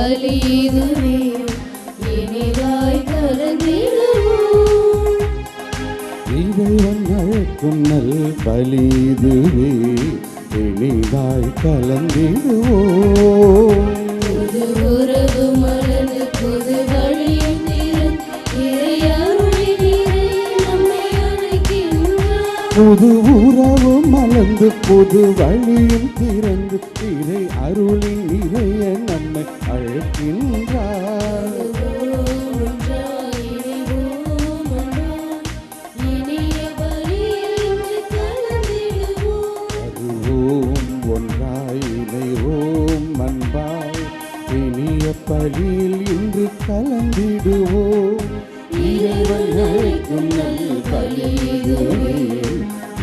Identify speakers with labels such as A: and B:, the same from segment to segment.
A: பலி இதுவே இனிதாய் கலந்திடுவோம்.
B: இறைவன் அழைக்கும் நல் பலி இதுவே இனிதாய் கலந்திடுவோம்.
A: புது உறவு மலர்ந்து புது வழியும் திறந்து இறையருளின் இறை நம்மை அழைக்கின்றார்.
B: புது உறவு மலர்ந்து புது வழியும் திறந்து இறை அருளின் இறைய நம்மை அழைக்கின்றார்.
A: ஒன்றாய் இணைவோம் அன்பாய் இனிய பலியில் இன்று கலந்திடுவோம்.
B: வருவோம் ஒன்றாய் இணைவோம் அன்பாய் இனிய பலியில் இன்று கலந்திடுவோம். இறைவன் அழைக்கும் நல் பலி இதுவே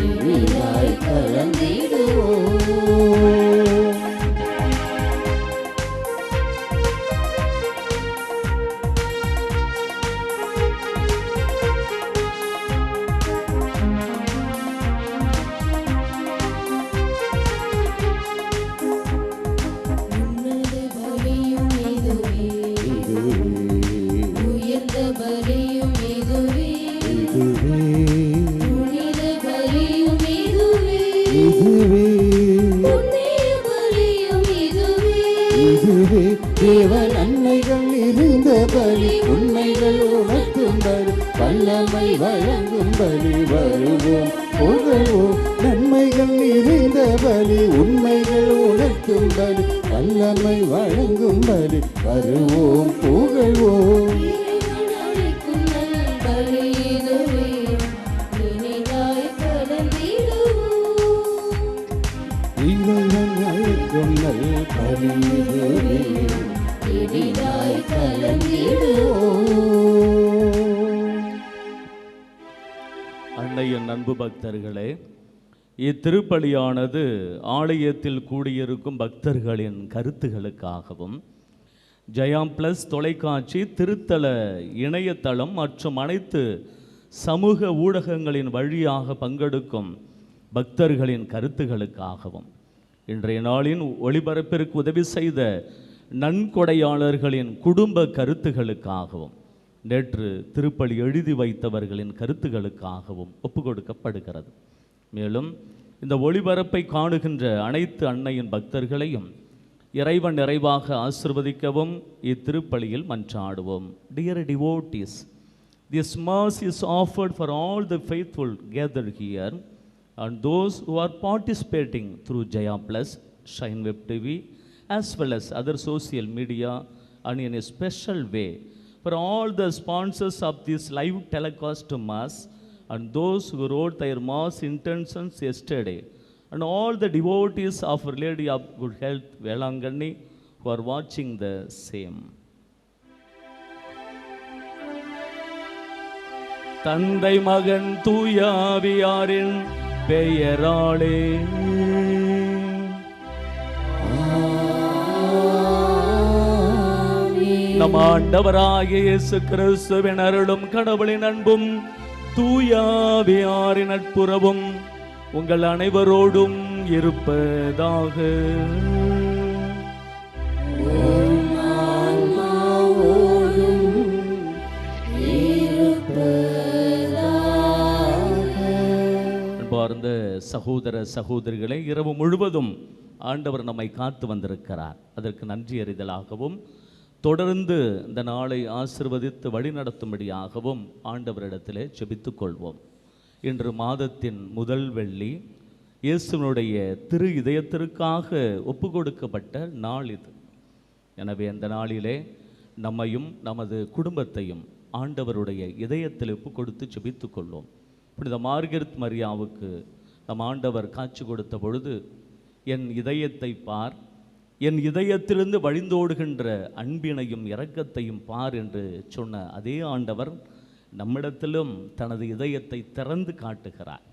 B: இனிதாய் கலந்திடுவோம்.
A: உன்னத பலியும் இதுவே உயர்ந்த பலியும் இதுவே புனித பலியும் இதுவே புண்ணிய பலியும் இதுவே
B: தேவன் நன்மைகள் நிறைந்த பலி உண்மைகள் உணர்த்தும் பலி வல்லமை வழங்கும் பலி வருவோம் புகழ்வோம். நன்மைகள் நிறைந்த பலி உண்மைகள் உணர்த்தும் பலி வல்லமை வழங்கும் பலி வருவோம் புகழ்வோம்.
A: இறைவன் அழைக்கும் நல் பலி இதுவே இனிதாய் கலந்திடுவோம்.
B: இறைவன் அழைக்கும் நல் பலி இதுவே
A: இனிதாய் கலந்திடுவோம்.
C: அன்னையின் அன்பு பக்தர்களே, இத்திருப்பலியானது ஆலயத்தில் கூடியிருக்கும் பக்தர்களின் கருத்துகளுக்காகவும் ஜெயாம் பிளஸ் தொலைக்காட்சி திருத்தல இணையதளம் மற்றும் அனைத்து சமூக ஊடகங்களின் வழியாக பங்கெடுக்கும் பக்தர்களின் கருத்துகளுக்காகவும் இன்றைய நாளின் ஒளிபரப்பிற்கு உதவி செய்த நன்கொடையாளர்களின் குடும்ப கருத்துகளுக்காகவும் நேற்று திருப்பலி எழுதி வைத்தவர்களின் கருத்துகளுக்காகவும் ஒப்பு கொடுக்கப்படுகிறது. மேலும் இந்த ஒளிபரப்பை காணுகின்ற அனைத்து அன்னையின் பக்தர்களையும் இறைவன் நிறைவாக ஆசிர்வதிக்கவும் இத்திருப்பலியில் மன்றாடுவோம். Dear devotees, this mass is offered for all the faithful gathered here and those who are participating through Jaya Plus, Shine Web TV, as well as other social media, and in a special way for all the sponsors of this live telecast mass and those who wrote their mass intentions yesterday, and all the devotees of Our Lady of Good Health, Velanganni, who are watching the same. தந்தை மகன் தூயாவியாரின் பெயராலே நம் ஆண்டவராகிய இயேசு கிறிஸ்துவின் அருளும் கடவுளின் அன்பும் தூயாவியாரின் நட்புறவும் உங்கள் அனைவரோடும் இருப்பதாக. அன்பார்ந்த சகோதர சகோதரிகளை, இரவு முழுவதும் ஆண்டவர் நம்மை காத்து வந்திருக்கிறார். அதற்கு நன்றி அறிதலாகவும் தொடர்ந்து இந்த நாளை ஆசிர்வதித்து வழிநடத்தும்படியாகவும் ஆண்டவரிடத்திலே ஜெபித்துக் கொள்வோம். இன்று மாதத்தின் முதல் வெள்ளி, இயேசுவினுடைய திரு இதயத்திற்காக ஒப்பு கொடுக்கப்பட்ட நாள் இது. எனவே அந்த நாளிலே நம்மையும் நமது குடும்பத்தையும் ஆண்டவருடைய இதயத்தில் ஒப்பு கொடுத்து ஜெபித்துக் கொள்வோம். புனித மார்கரெட் மரியாவுக்கு நம் ஆண்டவர் காட்சி கொடுத்த பொழுது, என் இதயத்தை பார், என் இதயத்திலிருந்து வழிந்தோடுகின்ற அன்பினையும் இரக்கத்தையும் பார் என்று சொன்ன அதே ஆண்டவர் நம்மிடத்திலும் தனது இதயத்தை திறந்து காட்டுகிறார்.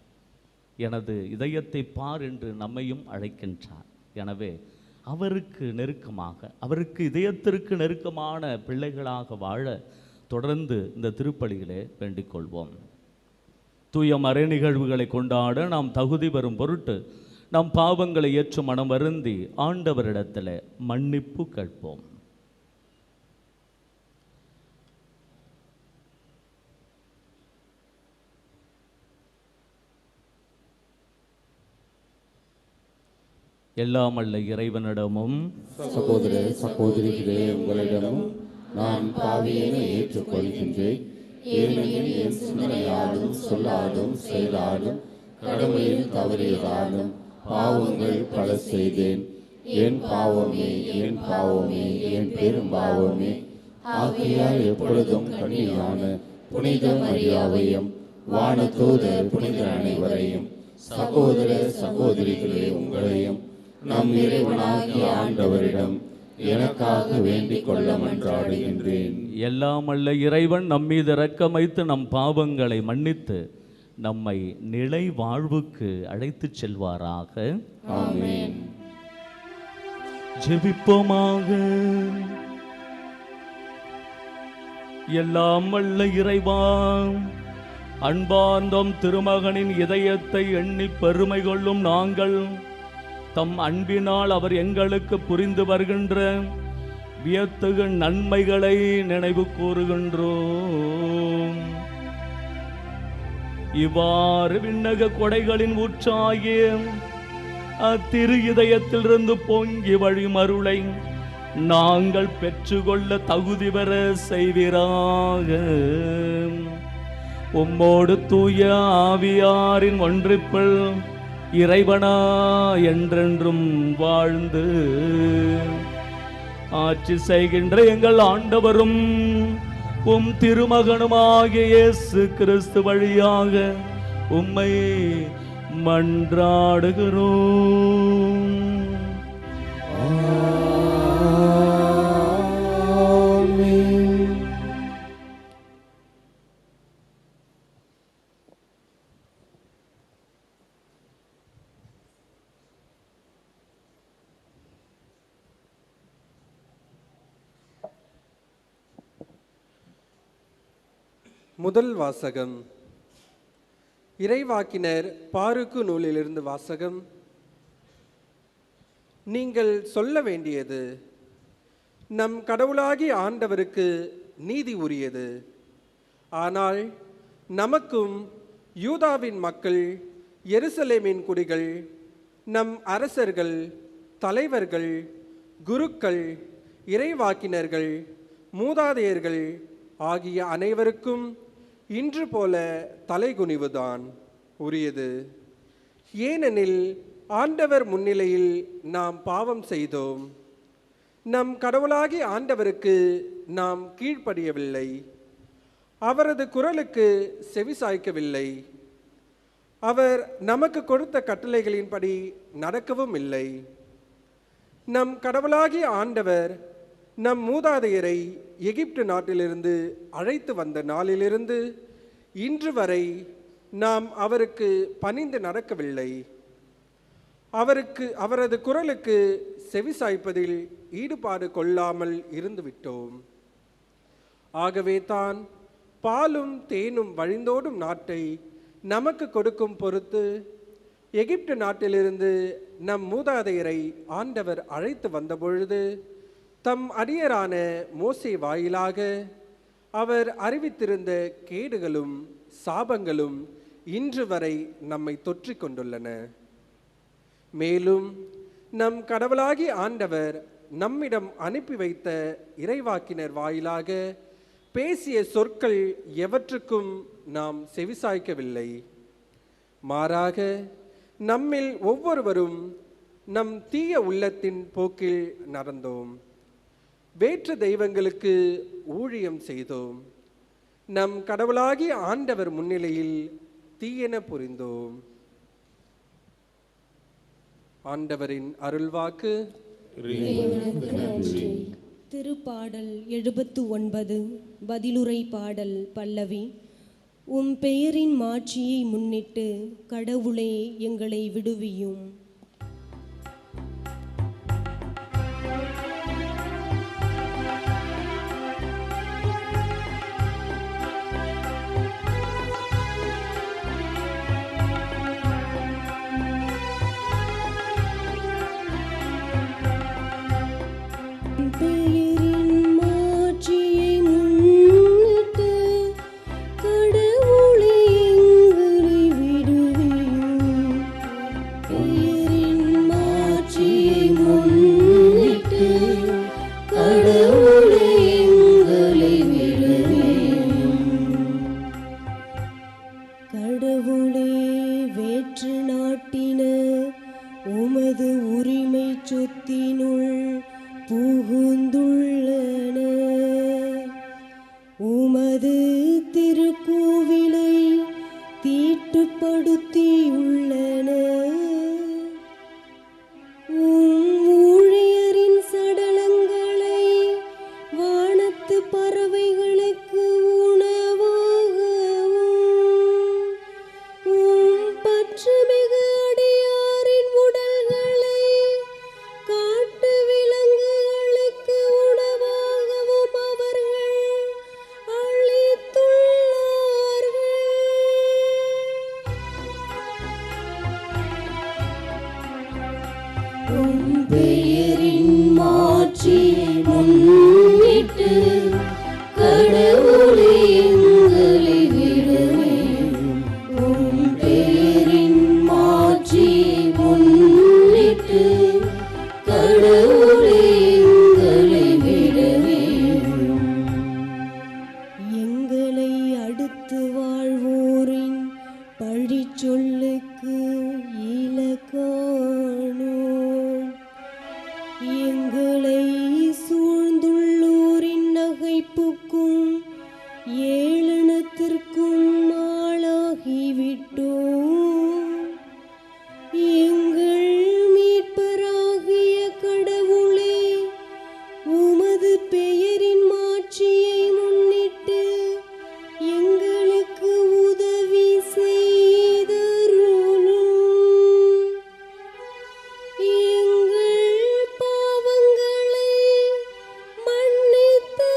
C: எனது இதயத்தை பார் என்று நம்மையும் அழைக்கின்றார். எனவே அவருக்கு நெருக்கமாக, அவருக்கு இதயத்திற்கு நெருக்கமான பிள்ளைகளாக வாழ தொடர்ந்து இந்த திருப்பலியிலே வேண்டிக் கொள்வோம். தூய மறை நிகழ்வுகளை கொண்டாட நாம் தகுதி பெறும் பொருட்டு நம் பாவங்களை ஏற்று மனம் வருந்தி ஆண்டவரிடத்தில் மன்னிப்பு கேட்போம். எல்லாம் அல்ல இறைவனிடமும்
B: சகோதர சகோதரிகளே, உங்களிடமும் நான் பாவியனை ஏற்றுக்கொள்கின்றேன். ஏனெனில் என் சிந்தனையாலும் சொல்லாலும் செயலாலும் கடமையில் தவறியதாலும் பாவங்கள் பல செய்தேன். என் பாவமே, என் பாவமே, என் பெரும் பாவமே. ஆகையால் எப்பொழுதும் கன்னியான புனித மரியாவையும் வானதூதர் புனிதர் அனைவரையும் சகோதர சகோதரிகளே உங்களையும் நம் இறைவனாகிய ஆண்டவரிடம் எனக்காக வேண்டிக் கொள்ள மன்றாடுகின்றேன்.
C: எல்லாம் அல்ல இறைவன் நம் மீது இரக்கம் வைத்து நம் பாவங்களை மன்னித்து நம்மை நிலை வாழ்வுக்கு அழைத்துச் செல்வாராக.
B: ஆமென்.
C: ஜெபிப்போமாக. எல்லாம் வல்ல இறைவா, அன்பார்ந்தோம் திருமகனின் இதயத்தை எண்ணி பெருமை கொள்ளும் நாங்கள் தம் அன்பினால் அவர் எங்களுக்கு புரிந்து வருகின்ற வியத்தகு நன்மைகளை நினைவு கூறுகின்றோம். இவ்வாறு விண்ணக கொடைகளின் ஊற்றாகிய அத்திரு இதயத்திலிருந்து பொங்கி வழியும் அருளை நாங்கள் பெற்றுக்கொள்ள தகுதி பெற செய்வீராக. உம்மோடு தூய ஆவியாரின் ஒன்றிப்பில் இறைவனா என்றென்றும் வாழ்ந்து ஆட்சி செய்கின்ற எங்கள் ஆண்டவரும் உம் திருமகனுமாகிய இயேசு கிறிஸ்து வழியாக உம்மை மன்றாடுகிறோம்.
D: முதல் வாசகம். இறைவாக்கினர் பாருக்கு நூலிலிருந்து வாசகம். நீங்கள் சொல்ல வேண்டியது நம் கடவுளாகிய ஆண்டவருக்கு நீதி உரியது. ஆனால் நமக்கும் யூதாவின் மக்கள், எருசலேமின் குடிகள், நம் அரசர்கள், தலைவர்கள், குருக்கள், இறைவாக்கினர்கள், மூதாதையர்கள் ஆகிய அனைவருக்கும் இன்று போல தலைகுனிவுதான் உரியது. ஏனெனில் ஆண்டவர் முன்னிலையில் நாம் பாவம் செய்தோம். நம் கடவுளாகிய ஆண்டவருக்கு நாம் கீழ்ப்படியவில்லை. அவரது குரலுக்கு செவிசாய்க்கவில்லை. அவர் நமக்கு கொடுத்த கட்டளைகளின்படி நடக்கவும் இல்லை. நம் கடவுளாகிய ஆண்டவர் நம் மூதாதையரை எகிப்து நாட்டிலிருந்து அழைத்து வந்த நாளிலிருந்து இன்று வரை நாம் அவருக்கு பணிந்து நடக்கவில்லை. அவரது குரலுக்கு செவிசாய்ப்பதில் ஈடுபாடு கொள்ளாமல் இருந்துவிட்டோம். ஆகவே தான் பாலும் தேனும் வழிந்தோடும் நாட்டை நமக்கு கொடுக்கும் பொருட்டு எகிப்து நாட்டிலிருந்து நம் மூதாதையரை ஆண்டவர் அழைத்து வந்தபொழுது தம் அடியரான மோசே வாயிலாக அவர் அறிவித்திருந்த கேடுகளும் சாபங்களும் இன்று வரை நம்மை தொற்றிக் கொண்டுள்ளன. மேலும் நம் கடவுளாகிய ஆண்டவர் நம்மிடம் அனுப்பி வைத்த இறைவாக்கினர் வாயிலாக பேசிய சொற்கள் எவற்றுக்கும் நாம் செவிசாய்க்கவில்லை. மாறாக நம்மில் ஒவ்வொருவரும் நம் தீய உள்ளத்தின் போக்கில் நடந்தோம். வேற்று தெய்வங்களுக்கு ஊழியம் செய்தோம். நம் கடவுளாகிய ஆண்டவர் முன்னிலையில் தீயென புரிந்தோம். ஆண்டவரின் அருள்வாக்கு.
E: திருப்பாடல் 79 பதிலுரை பாடல் பல்லவி. உம் பெயரின் மாட்சியை முன்னிட்டு கடவுளே எங்களை விடுவியும். கடவுளே எங்களை விடுவியும்.
A: முன்னிட்டு கடவுளே எங்களை விடுவியும் உம் பெயரின் மாட்சியை முன்னிட்டு கடவுளே எங்களை விடுவியும்
E: எங்களை அடுத்து வாழ்வோரின் பழிச்சொல்லுக்கு இலக்கானோம். எங்களை சூழ்ந்துள்ளோரின் நகைப்புக்கும் ஏளனத்திற்கும் ஆளாகிவிட்டோம். எங்கள் மீட்பராகிய கடவுளே, உமது பெயரின் மாட்சியை முன்னிட்டு எங்களுக்கு உதவி செய்தருளும். எங்கள் பாவங்களை மன்னித்தருளும்.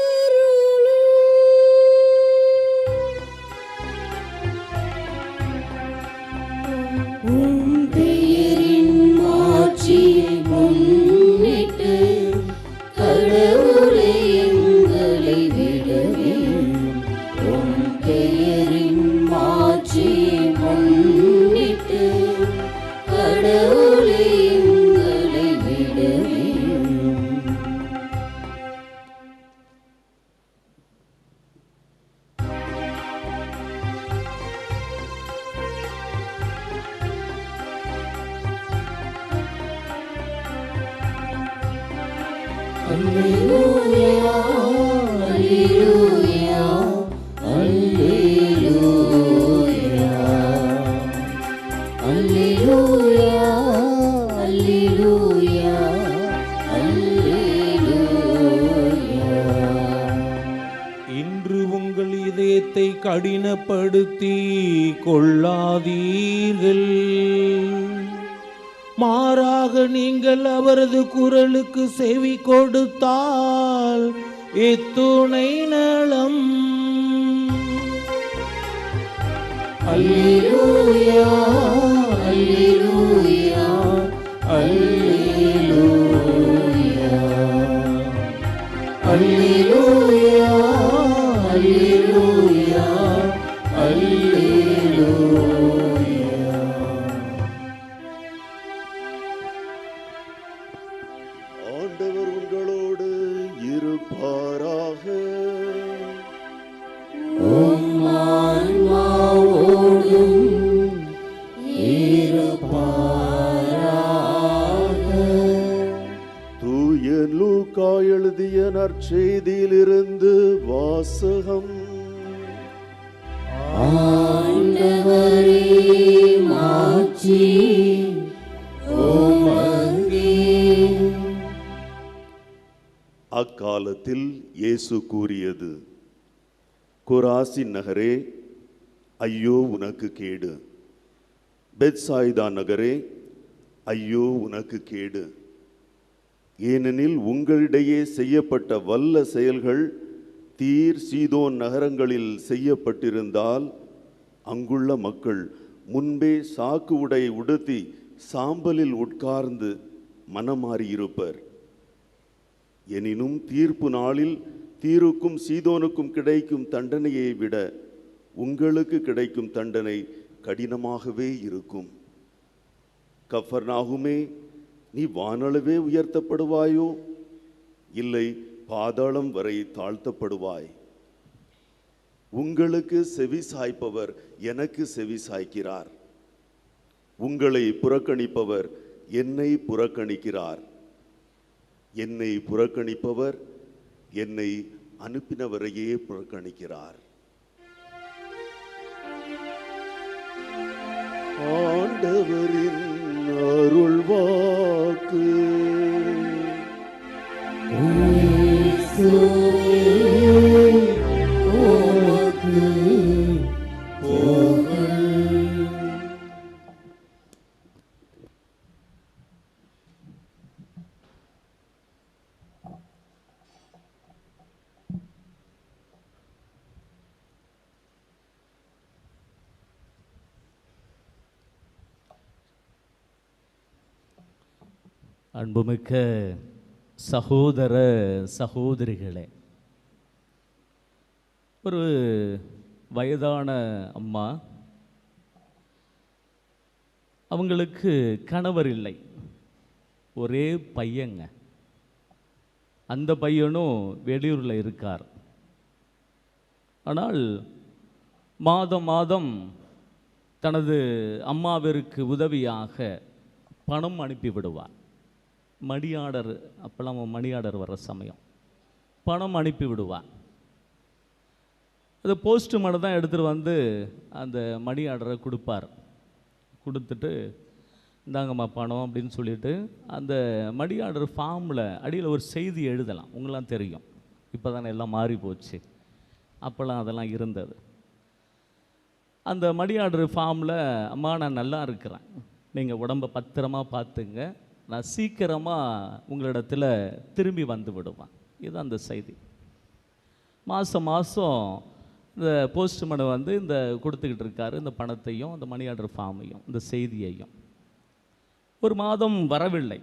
A: உம் பெயரின் மாட்சியை முன்னிட்டு கடவுளே எங்களை விடுவியும் உம் பெயரின் மாட்சியை முன்னிட்டு கடவுளே எங்களை விடுவியும் Alleluia, Alleluia, Alleluia, Alleluia, Alleluia, Alleluia.
F: இன்று உங்கள் இதயத்தை கடினப்படுத்தி கொள்ளாதீர்கள். மாறாக நீங்கள் அவரது குரலுக்கு செவி கொடுத்தால் இத்துணை நலம்.
A: Alleluia, Alleluia, Alleluia, Alleluia, Alleluia, Alleluia.
G: ஆண்டவர் உங்களோடு இருப்பாராக.
A: உம் ஆன்மாவோடும் இருப்பாராக.
G: தூய லூக்கா எழுதிய நற்செய்தியிலிருந்து வாசகம்.
A: ஆண்டவரே மாட்சி உமக்கே.
G: அக்காலத்தில் இயேசு கூறியது, கொராசின் நகரே, ஐயோ உனக்கு கேடு. பெத்சாய்தா நகரே, ஐயோ உனக்கு கேடு. ஏனெனில் உங்களிடையே செய்யப்பட்ட வல்ல செயல்கள் தீர் சீதோன் நகரங்களில் செய்யப்பட்டிருந்தால் அங்குள்ள மக்கள் முன்பே சாக்கு உடை உடுத்தி சாம்பலில் உட்கார்ந்து மனமாறியிருப்பர். எனினும் தீர்ப்பு நாளில் தீருக்கும் சீதோனுக்கும் கிடைக்கும் தண்டனையை விட உங்களுக்கு கிடைக்கும் தண்டனை கடினமாகவே இருக்கும். கஃபர்நாகுமே, நீ வானளவே உயர்த்தப்படுவாயோ? இல்லை, பாதாளம் வரை தாழ்த்தப்படுவாய். உங்களுக்கு செவி சாய்ப்பவர் எனக்கு செவி சாய்க்கிறார். உங்களை புறக்கணிப்பவர் என்னை புறக்கணிக்கிறார். என்னை புறக்கணிப்பவர் என்னை அனுப்பினவரையே புறக்கணிக்கிறார். ஆண்டவரின் அருள்வாக்கு.
C: அன்புமிக்க சகோதர சகோதரிகளே, ஒரு வயதான அம்மா, அவங்களுக்கு கணவர் இல்லை, ஒரே பையங்க. அந்த பையனும் வெளியூரில் இருக்கார். ஆனால் மாதம் மாதம் தனது அம்மாவிற்கு உதவியாக பணம் அனுப்பி விடுவார். மணி ஆர்டர், அப்போல்லாம் மணி ஆர்டர் வர்ற சமயம் பணம் அனுப்பி விடுவார். அது போஸ்ட்மேன் தான் எடுத்துகிட்டு வந்து அந்த மணி ஆர்டரை கொடுப்பார். கொடுத்துட்டு இந்தாங்கம்மா பணம் அப்படின்னு சொல்லிட்டு அந்த மணி ஆர்டர் ஃபார்மில் அடியில் ஒரு செய்தி எழுதலாம். உங்களாம் தெரியும், இப்போ தானே எல்லாம் மாறி போச்சு, அப்போல்லாம் அதெல்லாம் இருந்தது. அந்த மணி ஆர்டர் ஃபார்மில், அம்மா நான் நல்லா இருக்கிறேன், நீங்கள் உடம்பை பத்திரமா பார்த்துங்க, நான் சீக்கிரமாக உங்களிடத்தில் திரும்பி வந்து விடுவேன். இதுதான் அந்த செய்தி. மாதம் மாதம் இந்த போஸ்ட்மேனை வந்து இந்த கொடுத்துக்கிட்டு இருக்காரு, இந்த பணத்தையும் அந்த மணி ஆர்டர் ஃபார்மையும் இந்த செய்தியையும். ஒரு மாதம் வரவில்லை.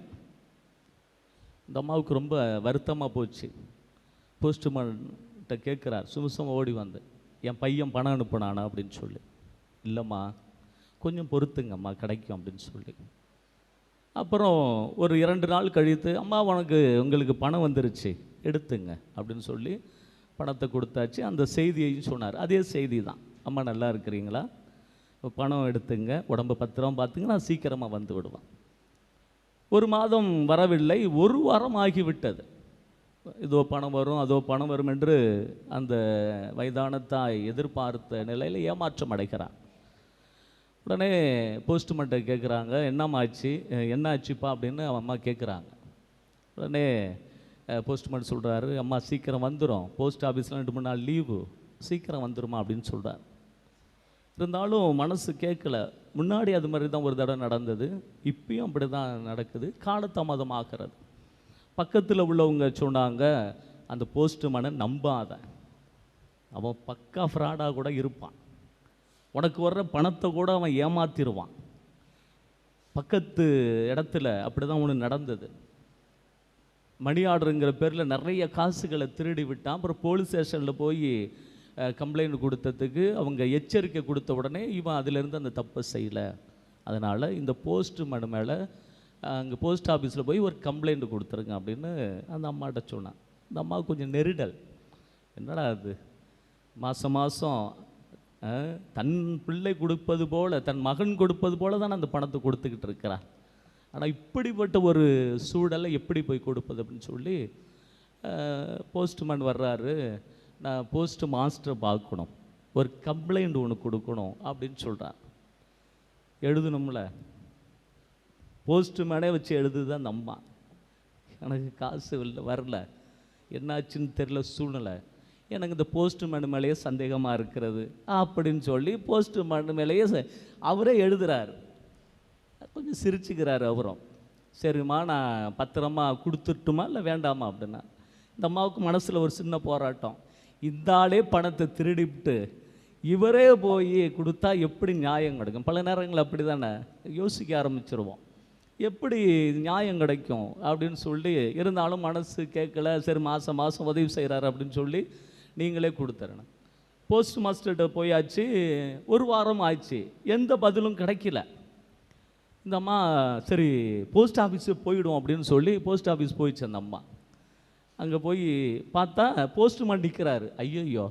C: இந்த அம்மாவுக்கு ரொம்ப வருத்தமாக போச்சு. போஸ்ட்மேன்கிட்ட கேட்குறார், சுமசம் ஓடி வந்து, என் பையன் பணம் அனுப்புனானா அப்படின்னு சொல்லி. இல்லைம்மா, கொஞ்சம் பொறுத்துங்கம்மா, கிடைக்கும் அப்படின்னு சொல்லி. அப்புறம் ஒரு 2 நாள் கழித்து, அம்மா உங்களுக்கு பணம் வந்துருச்சு, எடுத்துங்க அப்படின்னு சொல்லி பணத்தை கொடுத்தாச்சு. அந்த செய்தியையும் சொன்னார், அதே செய்தி தான். அம்மா நல்லா இருக்கிறீங்களா, பணம் எடுத்துங்க, உடம்பை பத்திரம் பார்த்துங்க, நான் சீக்கிரமாக வந்து விடுவேன். ஒரு மாதம் வரவில்லை, 1 வாரம் ஆகிவிட்டது. இதோ பணம் வரும், அதோ பணம் வரும் என்று அந்த வயதான தாய் எதிர்பார்த்த நிலையில் ஏமாற்றம் அடைகிறார். உடனே போஸ்ட்மேன்ட்ட கேட்குறாங்க, என்னம்மாச்சு, என்ன ஆச்சுப்பா அப்படின்னு அம்மா கேட்குறாங்க. உடனே போஸ்ட்மேன் சொல்கிறாரு, அம்மா சீக்கிரம் வந்துடும், போஸ்ட் ஆஃபீஸில் 2-3 நாள் லீவு, சீக்கிரம் வந்துடுமா அப்படின்னு சொல்கிறார். இருந்தாலும் மனசு கேட்கல. முன்னாடி அது மாதிரி தான் ஒரு தடவை நடந்தது, இப்பயும் அப்படி தான் நடக்குது, காலதாமதம் ஆகிறது. பக்கத்தில் உள்ளவங்க சொன்னாங்க, அந்த போஸ்ட்மேனை நம்பாத, அவன் பக்கா ஃப்ராடாக கூட இருப்பான், உனக்கு வர்ற பணத்தை கூட அவன் ஏமாத்திடுவான். பக்கத்து இடத்துல அப்படி தான் ஒன்று நடந்தது. மணி ஆர்டருங்கிற பேரில் நிறைய காசுகளை திருடி விட்டான். அப்புறம் போலீஸ் ஸ்டேஷனில் போய் கம்ப்ளைண்ட் கொடுத்ததுக்கு அவங்க எச்சரிக்கை கொடுத்த உடனே இவன் அதிலேருந்து அந்த தப்பை செய்யலை. அதனால் இந்த போஸ்ட்மேன் மேலே அங்கே போஸ்ட் ஆஃபீஸில் போய் ஒரு கம்ப்ளைண்ட் கொடுத்துருங்க அப்படின்னு அந்த அம்மாட்ட சொன்னான். அந்த அம்மாவுக்கு கொஞ்சம் நெருடல், என்னடா அது, மாதம் மாதம் தன் பிள்ளை கொடுப்பது போல், தன் மகன் கொடுப்பது போல தான் அந்த பணத்தை கொடுத்துக்கிட்டு இருக்கிறார். ஆனால் இப்படிப்பட்ட ஒரு சூழலை எப்படி போய் கொடுப்பது அப்படின்னு சொல்லி போஸ்ட்மேன் வர்றாரு, நான் போஸ்ட் மாஸ்டரை பார்க்கணும், ஒரு கம்ப்ளைண்ட் ஒன்று கொடுக்கணும் அப்படின்னு சொல்கிறார். எழுதணும்ல, போஸ்ட்மேனே வச்சு எழுதுது அந்த அம்மா. எனக்கு காசு இல்லை, வரல, என்னாச்சுன்னு தெரியல சூழ்நிலை, எனக்கு இந்த போஸ்ட்மேன் மேலேயே சந்தேகமாக இருக்கிறது அப்படின்னு சொல்லி போஸ்ட்மேன் மேலேயே அவரே எழுதுகிறார். கொஞ்சம் சிரிச்சுக்கிறார் அவரும். சரிம்மா, நான் பத்திரமா கொடுத்துட்டுமா இல்லை வேண்டாமா அப்படின்னா. இந்த அம்மாவுக்கு மனசில் ஒரு சின்ன போராட்டம், இந்த ஆளே பணத்தை திருடிவிட்டு இவரே போய் கொடுத்தா எப்படி நியாயம் கிடைக்கும்? பல நேரங்கள் அப்படி தானே யோசிக்க ஆரம்பிச்சிருவோம், எப்படி நியாயம் கிடைக்கும் அப்படின்னு சொல்லி. இருந்தாலும் மனசு கேட்கல, சரி மாதம் மாதம் உதவி செய்கிறாரு அப்படின்னு சொல்லி நீங்களே கொடுத்துறணும். போஸ்ட் மாஸ்டர்கிட்ட போயாச்சு, 1 வாரம் ஆயிடுச்சு, எந்த பதிலும் கிடைக்கல. இந்த அம்மா சரி போஸ்ட் ஆஃபீஸு போயிடும் அப்படின்னு சொல்லி போஸ்ட் ஆஃபீஸ் போயிடுச்சு அந்த அம்மா. அங்கே போய் பார்த்தா போஸ்ட்மேன் நிற்கிறாரு. ஐயோ,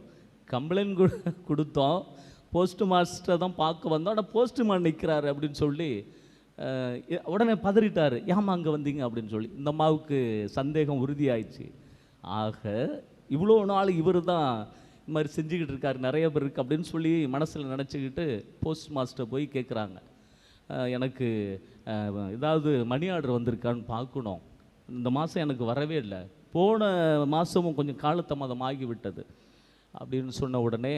C: கம்ப்ளைண்ட் கொடுத்தோம், போஸ்ட் மாஸ்டரை தான் பார்க்க வந்தோம், ஆனால் போஸ்ட்மேன் நிற்கிறாரு அப்படின்னு சொல்லி உடனே பதறிட்டார். ஏமா அங்கே வந்தீங்க அப்படின்னு சொல்லி. இந்த அம்மாவுக்கு சந்தேகம் உறுதியாயிடுச்சு. ஆக இவ்வளோ நாள் இவர் தான் இது மாதிரி செஞ்சுக்கிட்டு இருக்கார், நிறைய பேர் இருக்குது அப்படின்னு சொல்லி மனசில் நினச்சிக்கிட்டு போஸ்ட் மாஸ்டர் போய் கேட்குறாங்க, எனக்கு ஏதாவது மணி ஆர்டர் வந்திருக்கான்னு பார்க்கணும், இந்த மாதம் எனக்கு வரவே இல்லை, போன மாதமும் கொஞ்சம் காலதாமதம் ஆகிவிட்டது அப்படின்னு சொன்ன உடனே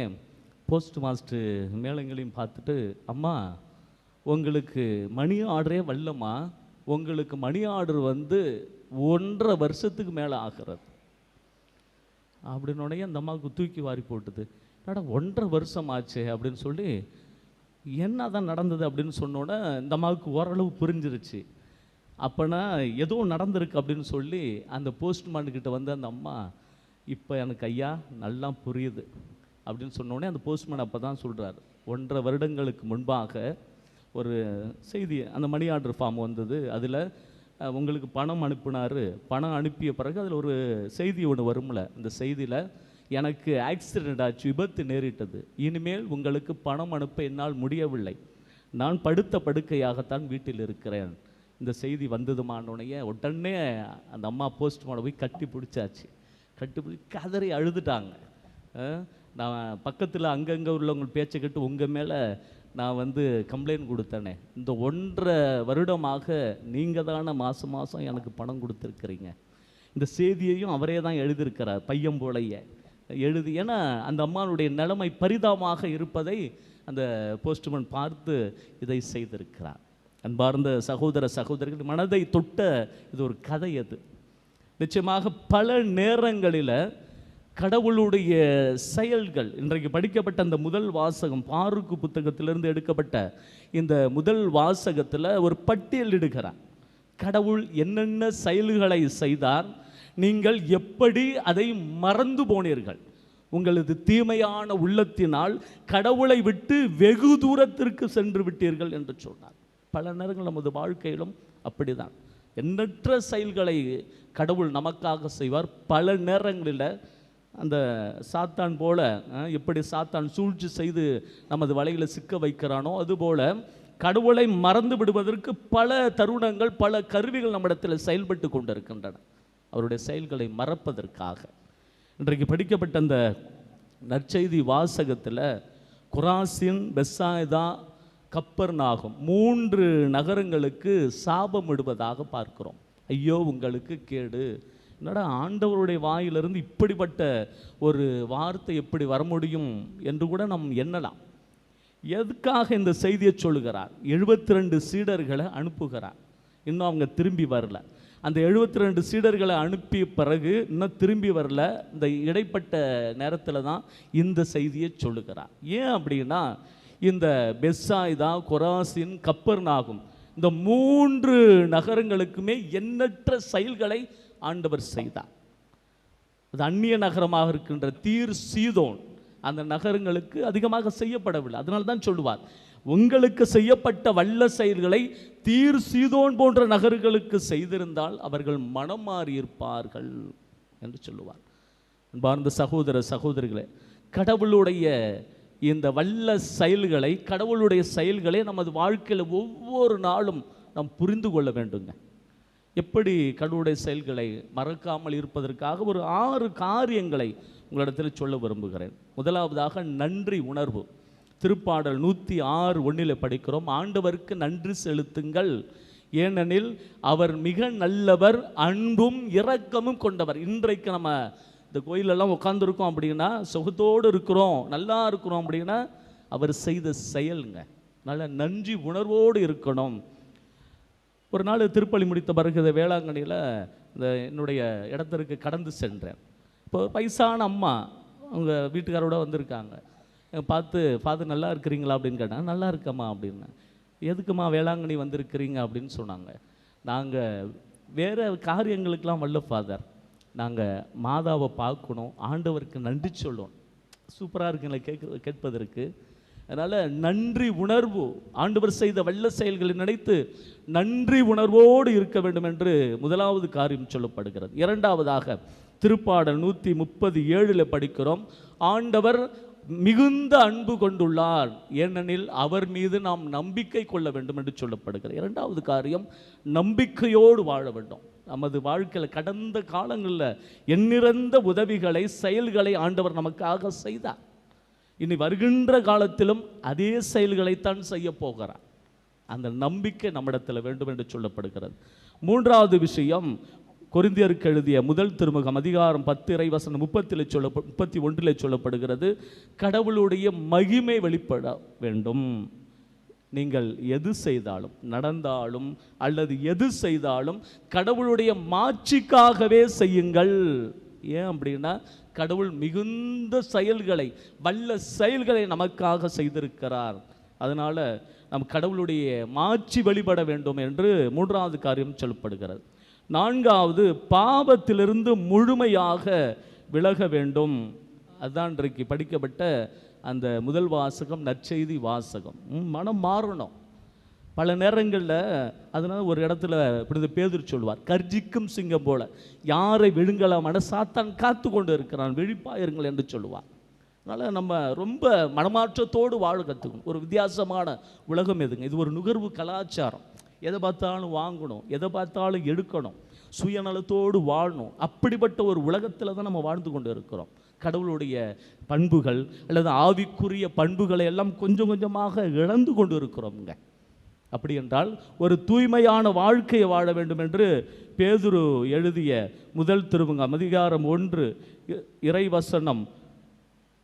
C: போஸ்ட் மாஸ்டர் மேலங்களையும் பார்த்துட்டு, அம்மா உங்களுக்கு மணி ஆர்டரே வரலம்மா, உங்களுக்கு மணி ஆர்டர் வந்து 1.5 வருஷத்துக்கு மேலே ஆகிறது அப்படின்னோடனே அந்த அம்மாவுக்கு தூக்கி வாரி போட்டுது. என்னடா 1.5 வருஷம் ஆச்சு அப்படின்னு சொல்லி, என்ன தான் நடந்தது அப்படின்னு சொன்னோன்னே இந்த அம்மாவுக்கு ஓரளவு புரிஞ்சிருச்சு. அப்போனா ஏதோ நடந்திருக்கு அப்படின்னு சொல்லி அந்த போஸ்ட்மேன்கிட்ட வந்து அந்த அம்மா, இப்போ எனக்கு ஐயா நல்லா புரியுது அப்படின்னு சொன்னோடனே அந்த போஸ்ட்மேன் அப்போ தான் சொல்கிறார், 1.5 வருடங்களுக்கு முன்பாக ஒரு செய்தி, அந்த மணி ஆர்டர் ஃபார்ம் வந்தது, அதில் உங்களுக்கு பணம் அனுப்பினார், பணம் அனுப்பிய பிறகு அதில் ஒரு செய்தி ஒன்று வரும்ல, அந்த செய்தியில் எனக்கு ஆக்சிடெண்ட் ஆச்சு, விபத்து நேரிட்டது, இனிமேல் உங்களுக்கு பணம் அனுப்ப என்னால் முடியவில்லை, நான் படுத்த படுக்கையாகத்தான் வீட்டில் இருக்கிறேன். இந்த செய்தி வந்ததுமானோடனே உடனே அந்த அம்மா போஸ்ட்மேனை போய் கட்டி பிடிச்சாச்சு. கட்டி பிடிச்சி கதறி அழுதுட்டாங்க. நான் பக்கத்தில் அங்கங்கே உள்ளவங்க பேச்சை கேட்டு உங்கள் மேலே நான் வந்து கம்ப்ளைண்ட் கொடுத்தேனே, இந்த 1.5 வருடமாக நீங்கள் தானே மாதம் மாதம் எனக்கு பணம் கொடுத்துருக்குறீங்க. இந்த செய்தியையும் அவரே தான் எழுதியிருக்கிறார், பையன் போலையே எழுதி. ஏன்னா அந்த அம்மாவுடைய நிலைமை பரிதாபமாக இருப்பதை அந்த போஸ்ட்மேன் பார்த்து இதை செய்திருக்கிறார். அன்பார்ந்த சகோதர சகோதரிகள், மனதை தொட்ட இது ஒரு கதை. அது நிச்சயமாக பல நேரங்களில் கடவுளுடைய செயல்கள், இன்றைக்கு படிக்கப்பட்ட அந்த முதல் வாசகம், பாருக்கு புத்தகத்திலிருந்து எடுக்கப்பட்ட இந்த முதல் வாசகத்தில் ஒரு பட்டியலிடுகிறார். கடவுள் என்னென்ன செயல்களை செய்தார், நீங்கள் எப்படி அதை மறந்து போனீர்கள், உங்களது தீமையான உள்ளத்தினால் கடவுளை விட்டு வெகு தூரத்திற்கு சென்று விட்டீர்கள் என்று சொன்னார். பல நேரங்கள் நமது வாழ்க்கையிலும் அப்படிதான் எண்ணற்ற செயல்களை கடவுள் நமக்காக செய்வார். பல நேரங்களில் அந்த சாத்தான் போல, எப்படி சாத்தான் சூழ்ச்சி செய்து நமது வலையில் சிக்க வைக்கிறானோ அதுபோல கடவுளை மறந்து விடுவதற்கு பல தருணங்கள், பல கருவிகள் நம்மிடத்தில் செயல்பட்டு கொண்டிருக்கின்றன, அவருடைய செயல்களை மறப்பதற்காக. இன்றைக்கு படிக்கப்பட்ட அந்த நற்செய்தி வாசகத்தில் கொராசின், பெத்சாய்தா, கப்பர்நாகும் 3 நகரங்களுக்கு சாபம் இடுவதாக பார்க்கிறோம். ஐயோ உங்களுக்கு கேடு, என்னடா ஆண்டவருடைய வாயிலிருந்து இப்படிப்பட்ட ஒரு வார்த்தை எப்படி வர முடியும் என்று கூட நாம் எண்ணலாம். எதுக்காக இந்த செய்தியை சொல்லுகிறார்? 72 சீடர்களை அனுப்புகிறார், இன்னும் அவங்க திரும்பி வரல. அந்த 72 சீடர்களை அனுப்பிய பிறகு இன்னும் திரும்பி வரல. இந்த இடைப்பட்ட நேரத்தில் தான் இந்த செய்தியை சொல்லுகிறார். ஏன் அப்படின்னா, இந்த பெத்சாய்தா, கொராசின், கப்பர்நாகும் இந்த 3 நகரங்களுக்குமே எண்ணற்ற செயல்களை ஆண்டவர் செய்தார். அது அந்நிய நகரமாக இருக்கின்ற தீர், சீதோன் அந்த நகரங்களுக்கு அதிகமாக செய்யப்படவில்லை. அதனால தான் சொல்லுவார், உங்களுக்கு செய்யப்பட்ட வல்ல செயல்களை தீர், சீதோன் போன்ற நகர்களுக்கு செய்திருந்தால் அவர்கள் மனம் மாறியிருப்பார்கள் என்று சொல்லுவார். அன்பார்ந்த சகோதர சகோதரிகளே, கடவுளுடைய இந்த வல்ல செயல்களை, கடவுளுடைய செயல்களை நமது வாழ்க்கையில் ஒவ்வொரு நாளும் நாம் புரிந்து கொள்ள வேண்டுங்க. எப்படி கடவுளுடைய செயல்களை மறக்காமல் இருப்பதற்காக ஒரு 6 காரியங்களை உங்களிடத்தில் சொல்ல விரும்புகிறேன். முதலாவதாக நன்றி உணர்வு. திருப்பாடல் 106:1 படிக்கிறோம், ஆண்டவருக்கு நன்றி செலுத்துங்கள், ஏனெனில் அவர் மிக நல்லவர், அன்பும் இரக்கமும் கொண்டவர். இன்றைக்கு நம்ம இந்த கோயிலெல்லாம் உட்காந்துருக்கோம் அப்படின்னா, சுகத்தோடு இருக்கிறோம், நல்லா இருக்கிறோம் அப்படின்னா அவர் செய்த செயலுங்க. நல்ல நன்றி உணர்வோடு இருக்கணும். ஒரு நாள் திருப்பலி முடித்த பிறகு வேளாங்கண்ணியில் இந்த என்னுடைய இடத்திற்கு கடந்து சென்றேன். இப்போ வயசான அம்மா அவங்க வீட்டுக்காரோட வந்திருக்காங்க. பார்த்து, ஃபாதர் நல்லா இருக்கிறீங்களா அப்படின்னு கேட்டாங்க. நல்லா இருக்கம்மா அப்படின்னேன். எதுக்குமா வேளாங்கண்ணி வந்திருக்கிறீங்க அப்படின்னு சொன்னாங்க. நாங்கள் வேறு காரியங்களுக்கெல்லாம் வரல ஃபாதர், நாங்கள் மாதாவை பார்க்கணும், ஆண்டவருக்கு நன்றி சொல்லணும். சூப்பராக இருக்குங்களா கேட்பதற்கு. அதனால் நன்றி உணர்வு, ஆண்டவர் செய்த வல்ல செயல்களை நினைத்து நன்றி உணர்வோடு இருக்க வேண்டும் என்று முதலாவது காரியம் சொல்லப்படுகிறது. இரண்டாவதாக திருப்பாடல் 137 படிக்கிறோம், ஆண்டவர் மிகுந்த அன்பு கொண்டுள்ளார், ஏனெனில் அவர் மீது நாம் நம்பிக்கை கொள்ள வேண்டும் என்று சொல்லப்படுகிறது. இரண்டாவது காரியம், நம்பிக்கையோடு வாழ வேண்டும். நமது வாழ்க்கையில் கடந்த காலங்களில் எண்ணிறந்த உதவிகளை, செயல்களை ஆண்டவர் நமக்காக செய்தார். இனி வருகின்ற காலத்திலும் அதே செயல்களைத்தான் செய்ய போகிறார். அந்த நம்பிக்கை நம்மிடத்தில் வேண்டும் என்று சொல்லப்படுகிறது. மூன்றாவது விஷயம், கொரிந்தியருக்கு எழுதிய முதல் திருமுகம் அதிகாரம் 10 இறைவசனம் 31 சொல்லப்படுகிறது, கடவுளுடைய மகிமை வெளிப்பட வேண்டும். நீங்கள் எது செய்தாலும், நடந்தாலும் அல்லது எது செய்தாலும் கடவுளுடைய மாட்சிக்காகவே செய்யுங்கள். ஏன் அப்படின்னா, கடவுள் மிகுந்த செயல்களை, வல்ல செயல்களை நமக்காக செய்திருக்கிறார். அதனால் நம் கடவுளுடைய மாட்சி வழிபட வேண்டும் என்று மூன்றாவது காரியம் சொல்லப்படுகிறது. நான்காவது, பாவத்திலிருந்து முழுமையாக விலக வேண்டும். அதுதான் இன்றைக்கு படிக்கப்பட்ட அந்த முதல் வாசகம், நற்செய்தி வாசகம். மனம் மாறணும். பல நேரங்களில் அதனால் ஒரு இடத்துல இப்படி பேதுரு சொல்வார், கர்ஜிக்கும் சிங்கம் போல யாரை விழுங்கலாமான சாத்தான் காத்து கொண்டு இருக்கிறான், விழிப்பாயிருங்கள் என்று சொல்லுவார். அதனால் நம்ம ரொம்ப மனமாற்றத்தோடு வாழ கற்றுக்கணும். ஒரு வித்தியாசமான உலகம் எதுங்க, இது ஒரு நுகர்வு கலாச்சாரம். எதை பார்த்தாலும் வாங்கணும், எதை பார்த்தாலும் எடுக்கணும், சுயநலத்தோடு வாழணும். அப்படிப்பட்ட ஒரு உலகத்தில் தான் நம்ம வாழ்ந்து கொண்டு இருக்கிறோம். கடவுளுடைய பண்புகள் அல்லது ஆவிக்குரிய பண்புகளை எல்லாம் கொஞ்சம் கொஞ்சமாக இழந்து கொண்டு இருக்கிறோம்ங்க. அப்படி என்றால் ஒரு தூய்மையான வாழ்க்கையை வாழ வேண்டும் என்று பேதுரு எழுதிய முதல் திருமுகம் அதிகாரம் 1 இறைவசனம்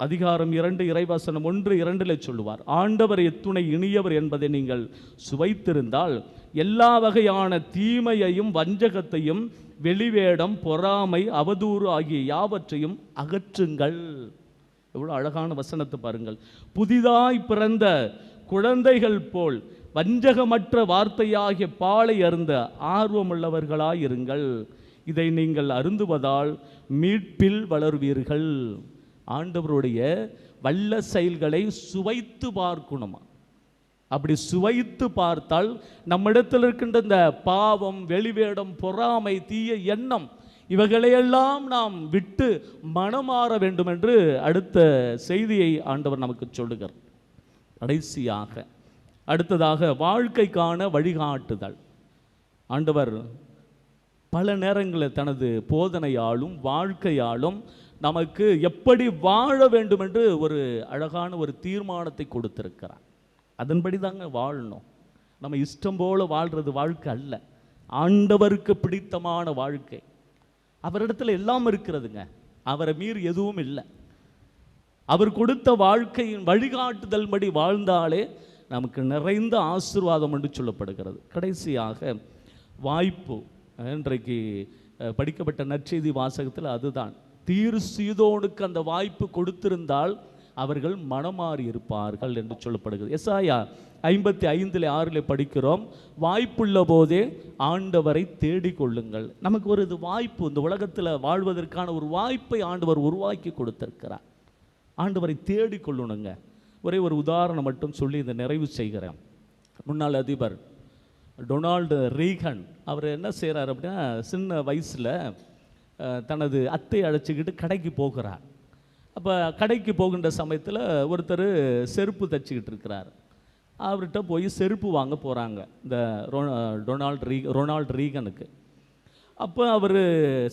C: அதிகாரம் 2 இறைவசனம் 1-2 சொல்லுவார், ஆண்டவர் எத்துணை இனியவர் என்பதை நீங்கள் சுவைத்திருந்தால் எல்லா வகையான தீமையையும் வஞ்சகத்தையும் வெளிவேடம் பொறாமை அவதூறு ஆகிய யாவற்றையும் அகற்றுங்கள். எவ்வளோ அழகான வசனத்தை பாருங்கள். புதிதாய் பிறந்த குழந்தைகள் போல் வஞ்சகமற்ற வார்த்தையாகிய பாலை அருந்த ஆர்வமுள்ளவர்களாயிருங்கள். இதை நீங்கள் அருந்துவதால் மீட்பில் வளர்வீர்கள். ஆண்டவருடைய வல்ல செயல்களை சுவைத்து பார்க்கணுமா? அப்படி சுவைத்து பார்த்தால் நம்மிடத்தில் இருக்கின்ற இந்த பாவம், வெளிவேடம், பொறாமை, தீய எண்ணம் இவைகளையெல்லாம் நாம் விட்டு மனமாற வேண்டும் என்று அடுத்த செய்தியை ஆண்டவர் நமக்கு சொல்லுகிறார். கடைசியாக அடுத்ததாக வாழ்க்கைக்கான வழிகாட்டுதல். ஆண்டவர் பல நேரங்களில் தனது போதனையாலும் வாழ்க்கையாலும் நமக்கு எப்படி வாழ வேண்டும் என்று ஒரு அழகான ஒரு தீர்மானத்தை கொடுத்திருக்கிறார். அதன்படி தாங்க வாழணும். நம்ம இஷ்டம் போல வாழ்கிறது வாழ்க்கை அல்ல, ஆண்டவருக்கு பிடித்தமான வாழ்க்கை. அவரிடத்துல எல்லாம் இருக்கிறதுங்க, அவரை மீறி எதுவும் இல்லை. அவர் கொடுத்த வாழ்க்கையின் வழிகாட்டுதல் படி வாழ்ந்தாலே நமக்கு நிறைந்த ஆசீர்வாதம் என்று சொல்லப்படுகிறது. கடைசியாக வாய்ப்பு. இன்றைக்கு படிக்கப்பட்ட நற்செய்தி வாசகத்தில் அதுதான், தீர் சீதோனுக்கு அந்த வாய்ப்பு கொடுத்திருந்தால் அவர்கள் மனமாறி இருப்பார்கள் என்று சொல்லப்படுகிறது. எசாயா 55:6 படிக்கிறோம், வாய்ப்புள்ள போதே ஆண்டவரை தேடிக்கொள்ளுங்கள். நமக்கு ஒரு இது வாய்ப்பு, இந்த உலகத்தில் வாழ்வதற்கான ஒரு வாய்ப்பை ஆண்டவர் உருவாக்கி கொடுத்திருக்கிறார். ஆண்டவரை தேடிக்கொள்ளணுங்க. ஒரே ஒரு உதாரணம் மட்டும் சொல்லி இதை நிறைவு செய்கிறேன். முன்னாள் அதிபர் டொனால்டு ரீகன் அவர் என்ன செய்கிறார் அப்படின்னா, சின்ன வயசில் தனது அத்தை அழைச்சிக்கிட்டு கடைக்கு போகிறார். அப்போ கடைக்கு போகின்ற சமயத்தில் ஒருத்தர் செருப்பு தைச்சிக்கிட்டு இருக்கிறார். அவர்கிட்ட போய் செருப்பு வாங்க போகிறாங்க இந்த ரொனால்டு ரீகனுக்கு. அப்போ அவர்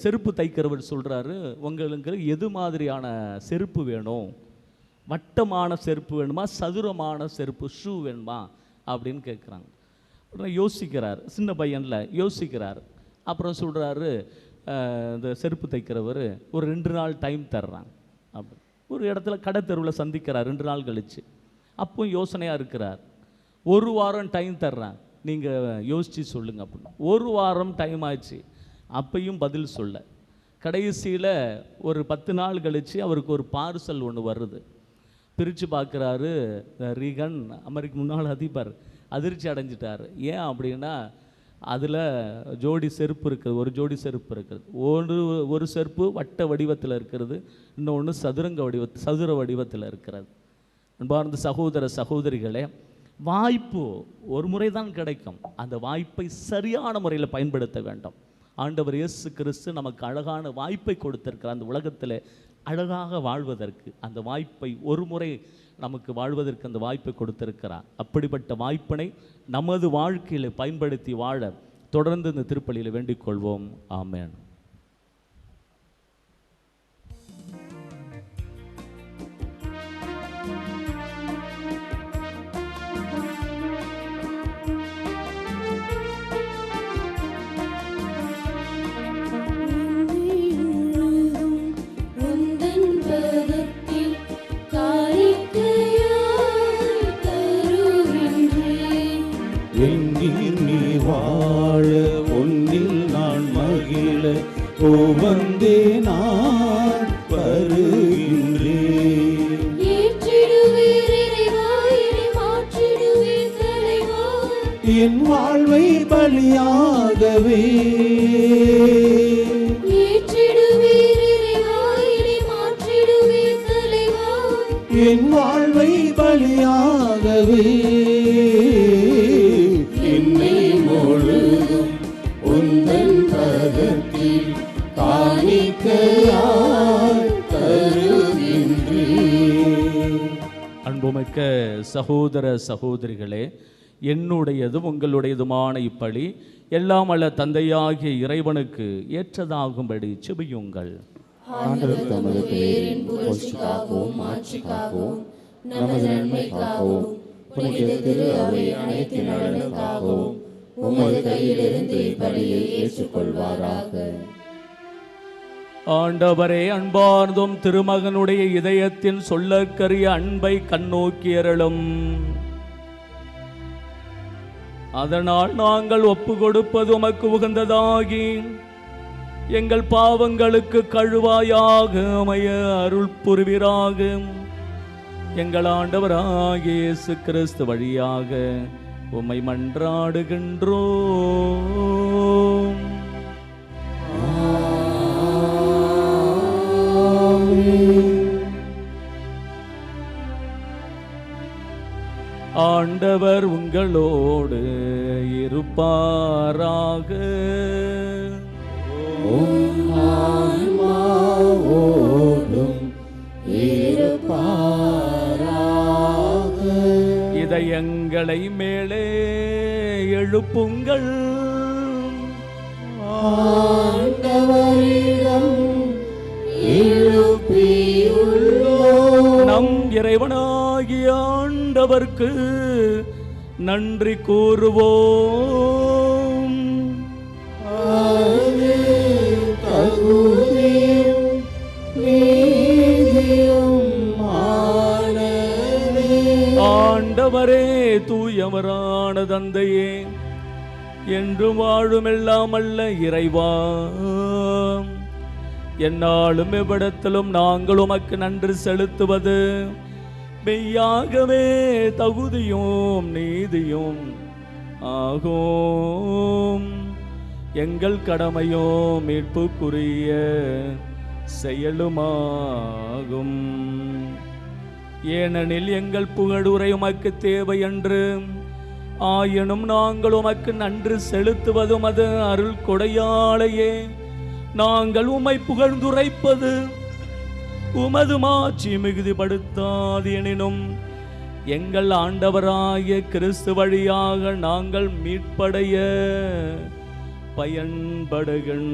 C: செருப்பு தைக்கிறவர் சொல்கிறாரு, உங்களுக்கு எது மாதிரியான செருப்பு வேணும்? வட்டமான செருப்பு வேணுமா, சதுரமான செருப்பு ஷூ வேணுமா அப்படின்னு கேட்குறாங்க. அப்புறம் யோசிக்கிறார், சின்ன பையனில் யோசிக்கிறார். அப்புறம் சொல்கிறாரு, இந்த செருப்பு தைக்கிறவர் ஒரு 2 நாள் டைம் தர்றாங்க. அப்படி ஒரு இடத்துல கடை தெருவில் சந்திக்கிறார் 2 நாள் கழித்து. அப்போ யோசனையாக இருக்கிறார். 1 வாரம் டைம் தர்றேன், நீங்கள் யோசித்து சொல்லுங்கள் அப்படின்னு. 1 வாரம் டைம் ஆச்சு, அப்பையும் பதில் சொல்ல. கடைசியில் ஒரு 10 நாள் கழித்து அவருக்கு ஒரு பார்சல் ஒன்று வருது. பிரித்து பார்க்குறாரு ரீகன், அமெரிக்க முன்னாள் அதிபர், அதிர்ச்சி அடைஞ்சிட்டார். ஏன் அப்படின்னா அதில் ஜோடி செருப்பு இருக்குது, ஒரு ஜோடி செருப்பு இருக்குது. ஒரு செருப்பு வட்ட வடிவத்தில் இருக்கிறது, இன்னொன்று சதுர வடிவத்தில் இருக்கிறது. அன்பார்ந்த சகோதர சகோதரிகளே, வாய்ப்பு ஒரு முறை தான் கிடைக்கும். அந்த வாய்ப்பை சரியான முறையில் பயன்படுத்த வேண்டும். ஆண்டவர் இயேசு கிறிஸ்து நமக்கு அழகான வாய்ப்பை கொடுத்திருக்கிறார். அந்த உலகத்தில் அழகாக வாழ்வதற்கு அந்த வாய்ப்பை ஒரு முறை நமக்கு வாழ்வதற்கு அந்த வாய்ப்பை கொடுத்திருக்கிறார். அப்படிப்பட்ட வாய்ப்பினை நமது வாழ்க்கையில் பயன்படுத்தி வாழ தொடர்ந்து இந்த திருப்பலியில் வேண்டிக் கொள்வோம். ஆமென்.
F: வந்தே நான் வருகின்றேன்.
E: ஏற்றிடுவீர் இறைவா, இனி மாற்றிடுவீர்
F: என் வாழ்வை பலியாகவே
E: ஏற்றிடுவீர் இறைவா, இனி மாற்றிடுவீர் தலைவா.
F: என் வாழ்வை பலியாகவே
A: என்னை முழுதும் உந்தன் பதத்தில் காணிக்கையாய் தருகின்றேன்.
C: அன்புமிக்க சகோதர சகோதரிகளே, என்னுடையதும் உங்களுடையதுமான இப்பலி எல்லாம் அல்ல தந்தையாகிய இறைவனுக்கு ஏற்றதாகும்படி செபியுங்கள்.
B: ஆண்டவர் தமது பெயரின் புகழ்ச்சிக்காகவும் மாட்சிக்காகவும் நமது நன்மைக்காகவும் புனித திரு அவை அனைத்து நலனுக்காகவும் உமது கையிலிருந்து இப்பலியை ஏற்றுக்கொள்வாராக.
C: ஆண்டவரே, அன்பார்ந்தும் திருமகனுடைய இதயத்தின் சொல்லற்கரிய அன்பை கண்ணோக்கியருளும். அதனால் நாங்கள் ஒப்பு கொடுப்பது உமக்கு உகந்ததாகி எங்கள் பாவங்களுக்கு கழுவாயாக அமைய அருள் புரிவீராக. எங்கள் ஆண்டவராகிய இயேசு கிறிஸ்து வழியாக உம்மை மன்றாடுகின்றோம். ஆண்டவர் உங்களோடு இருப்பாராக.
A: ஆன்மாவோடும் இருப்பாராக.
C: இதயங்களை மேலே எழுப்புங்கள்.
A: ஆண்டவரிடம் எழுப்பியுள்ளோம்.
C: நம் இறைவனாகிய ஆண்டவர்க்கு நன்றி கூறுவோம்.
A: அது தகுதியும் நீதியுமானதே.
C: ஆண்டவரே, தூயவரான தந்தையே, என்று வாழும் எல்லாம் அல்ல இறைவா, என்னாலும் எவ்விடத்திலும் நாங்கள் உமக்கு நன்றி செலுத்துவது மெய்யாகவே தகுதியும் நீதியும் ஆகும். எங்கள் கடமையும் மீட்புக்குரிய செயலுமாகும். ஏனெனில் எங்கள் புகழுரை உமக்கு தேவை என்று, ஆயினும் நாங்கள் உமக்கு நன்றி செலுத்துவதும் அது அருள் கொடையாளையே. நாங்கள் உம்மை புகழ்ந்துரைப்பது உமது மாட்சி மிகுதிப்படுத்தாது. எனினும் எங்கள் ஆண்டவராகிய கிறிஸ்து வழியாக நாங்கள் மீட்படைய பயன்படுகின்றது.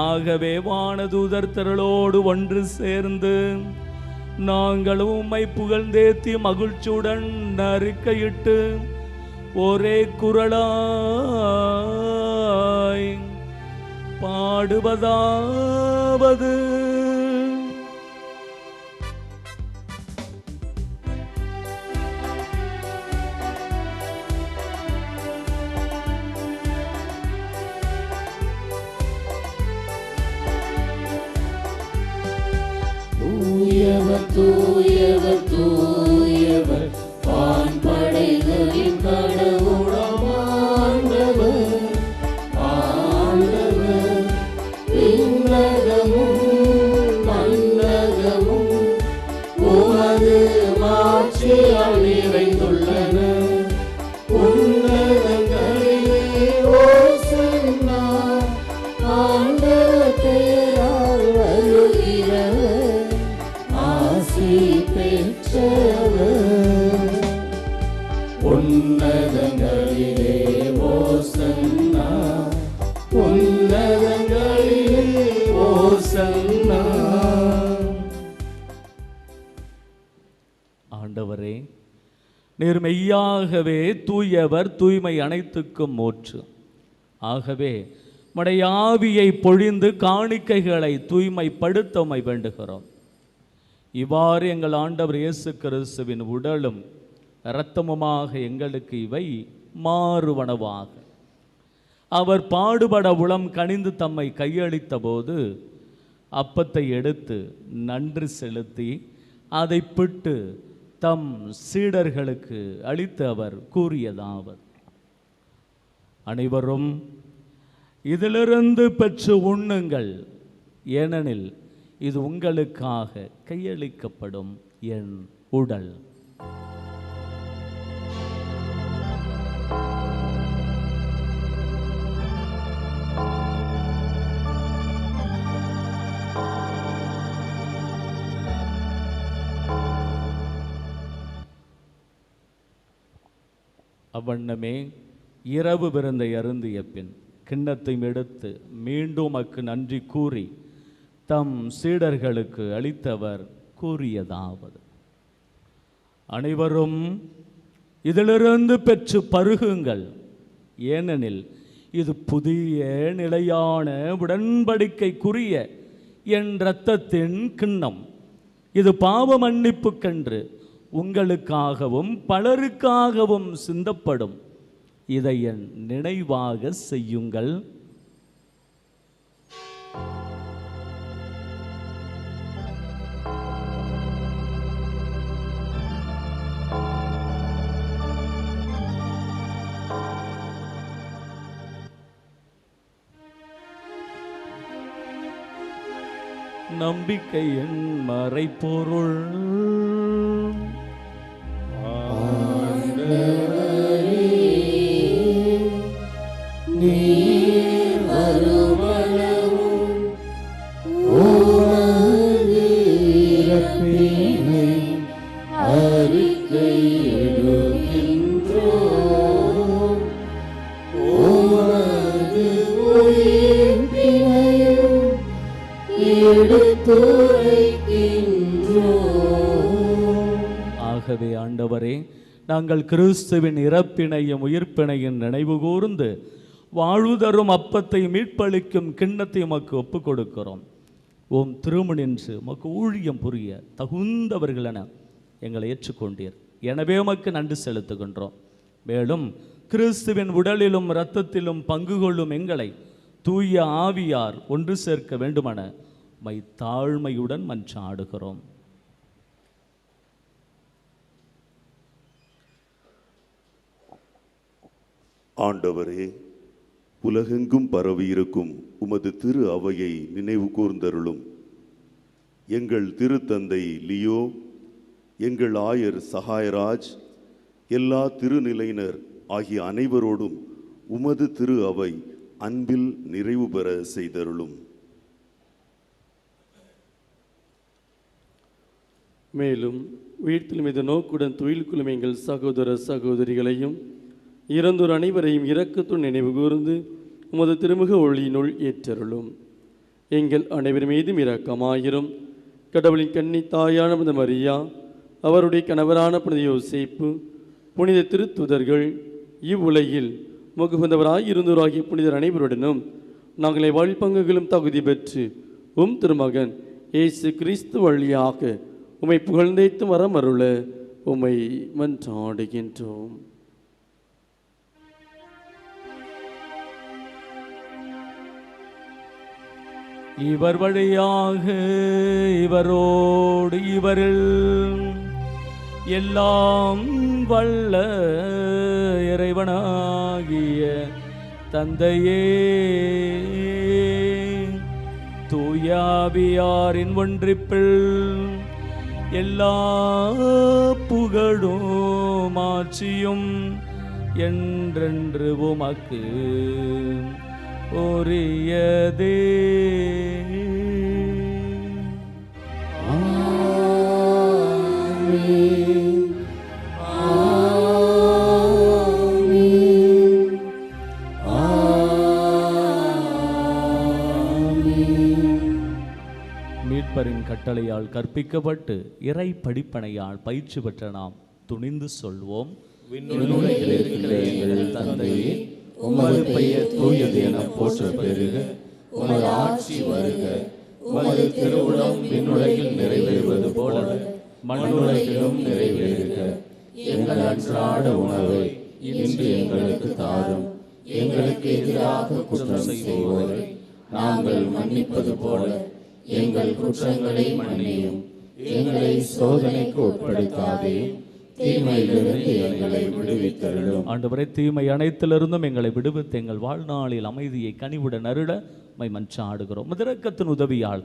C: ஆகவே வானதூதர் திரளோடு ஒன்று சேர்ந்து நாங்கள் உம்மை புகழ்ந்தேத்தி மகிழ்ச்சியுடன் அறிக்கையிட்டு ஒரே குரலாய் பாடுவதாவது:
A: தூயவர் தூயவர் தூயவர் வான்படைகளின் கடவுளாம் ஆண்டவர். ஆண்டவர் விண்ணகமும் மண்ணகமும் உமது மாட்சியால் நிறைந்துள்ளன. உன்னதங்களிலே ஓசன்னா, ஆண்டவர் பெயரால் வருகிறவர் ஆசி பெற்றவர். உன்னதங்களிலே ஓசன்னா, உன்னதங்களிலே ஓசன்னா.
C: ஆண்டவரே, நீர் மெய்யாகவே தூயவர், தூய்மை அனைத்துக்கும் ஊற்று. ஆகவே உம்முடைய ஆவியை பொழிந்து காணிக்கைகளை தூய்மைப்படுத்த உம்மை வேண்டுகிறோம். இவ்வாறு எங்கள் ஆண்டவர் இயேசு கிறிஸ்துவின் உடலும் இரத்தமுமாக எங்களுக்கு இவை மாறுவனவாக. அவர் பாடுபட உளம் கனிந்து தம்மை கையளித்த போது அப்பத்தை எடுத்து நன்றி செலுத்தி அதை பிட்டு தம் சீடர்களுக்கு அளித்து அவர் கூறியதாவது: அனைவரும் இதிலிருந்து பெற்று உண்ணுங்கள், ஏனெனில் இது உங்களுக்காக கையளிக்கப்படும் என் உடல். அவ்வண்ணமே இரவு விருந்தை அருந்திய பின் கிண்ணத்தை எடுத்து மீண்டும் அக்கு நன்றி கூறி தம் சீடர்களுக்கு அளித்தவர் கூறியதாவது: அனைவரும் இதிலிருந்து பெற்று பருகுங்கள், ஏனெனில் இது புதிய நிலையான உடன்படிக்கைக்குரிய என் இரத்தத்தின் கிண்ணம். இது பாவ மன்னிப்புக்கென்று உங்களுக்காகவும் பலருக்காகவும் சிந்தப்படும். இதை என் நினைவாக செய்யுங்கள். நம்பிக்கையின் மறைப்பொருள்.
A: நீர் வருமளவும் உமது இறப்பினை அறிக்கையிடுகின்றோம், உமது உயிர்ப்பினையும் எடுத்துரைக்கின்றோம்.
C: ஆகவே ஆண்டவரே, நாங்கள் கிறிஸ்துவின் இறப்பினையும் உயிர்ப்பினையும் நினைவு கூர்ந்து வாழ்வு தரும் அப்பத்தை மீட்பளிக்கும் கிண்ணத்தை உமக்கு ஒப்புக் கொடுக்கிறோம். ஓம் திருமணின்று உமக்கு ஊழியம் புரிய தகுந்தவர்கள் என எங்களை ஏற்றுக்கொண்டீர். எனவே உமக்கு நன்றி செலுத்துகின்றோம். மேலும் கிறிஸ்துவின் உடலிலும் இரத்தத்திலும் பங்கு கொள்ளும் எங்களை தூய ஆவியார் ஒன்று சேர்க்க வேண்டுமென மை தாழ்மையுடன் மன்றாடுகிறோம்.
G: ஆண்டவரே, உலகெங்கும் பரவியிருக்கும் உமது திரு அவையை நினைவு கூர்ந்தருளும். எங்கள் திருத்தந்தை லியோ, எங்கள் ஆயர் சகாயராஜ், எல்லா திருநிலையினர் ஆகிய அனைவரோடும் உமது திரு அவை அன்பில் நிறைவு பெற செய்தருளும்.
H: மேலும் உயிர்த்தெழு மீது நோக்குடன் துயில் கொள்ளும் எங்கள் சகோதர சகோதரிகளையும் இறந்தோர் அனைவரையும் இரக்கத்துடன் நினைவு கூர்ந்து உமது திருமுக ஒளியினுள் ஏற்றருளும். எங்கள் அனைவர் மீதும் இரக்கமாயிரும். கடவுளின் கன்னி தாயான புனித மரியா, அவருடைய கணவரான புனித யோசேப்பு, புனித திருத்துதர்கள், இவ்வுலகில் முகுந்தவராயிருந்தோராகிய புனிதர் அனைவருடனும் நாங்களை வாழ்பங்குகளும் தகுதி பெற்று உம் திருமகன் இயேசு கிறிஸ்து வழியாக உம்மை புகழ்ந்தேத்து வரமருள உம்மை மன்றாடுகின்றோம்.
C: இவர் வழியாக இவரோடு இவரில் எல்லாம் வல்ல இறைவனாகிய தந்தையே, தூயாவியாரின் ஒன்றிப்பில் எல்லா புகழும் ஆட்சியும் என்றென்று உமக்கு உரியதே. மீட்பரின் கட்டளையால் கற்பிக்கப்பட்டு இறை படிப்பனையால் பயிற்சி பெற்ற நாம் துணிந்து சொல்வோம்:
B: விண்ணுலகில் இருக்கிற எங்கள் தந்தையே, உமது பெயர் தூயது என போற்ற பெறுக. உமது ஆட்சி வருக. உமது திருவுளம் விண்ணுலகில் நிறைவேறுவது போல மண்ணுலகிலும் நிறைவேறுக. எங்கள் அன்றாட உணவை இன்று எங்களுக்கு தாரும். எங்களுக்கு எதிராக குற்றம் செய்வோரை நாங்கள் மன்னிப்பது போல எங்கள் குற்றங்களை மன்னியும். எங்களை சோதனைக்கு உட்படுத்தாதேயும் தீமையிலிருந்து எங்களை விடுவித்தருளும்.
C: ஆண்டவரே, தீமை அனைத்திலிருந்தும் எங்களை விடுவித்து எங்கள் வாழ்நாளில் அமைதியை கனிவுடன் அருள மை மன்றாடுகிறோம். இரக்கத்தின் உதவியால்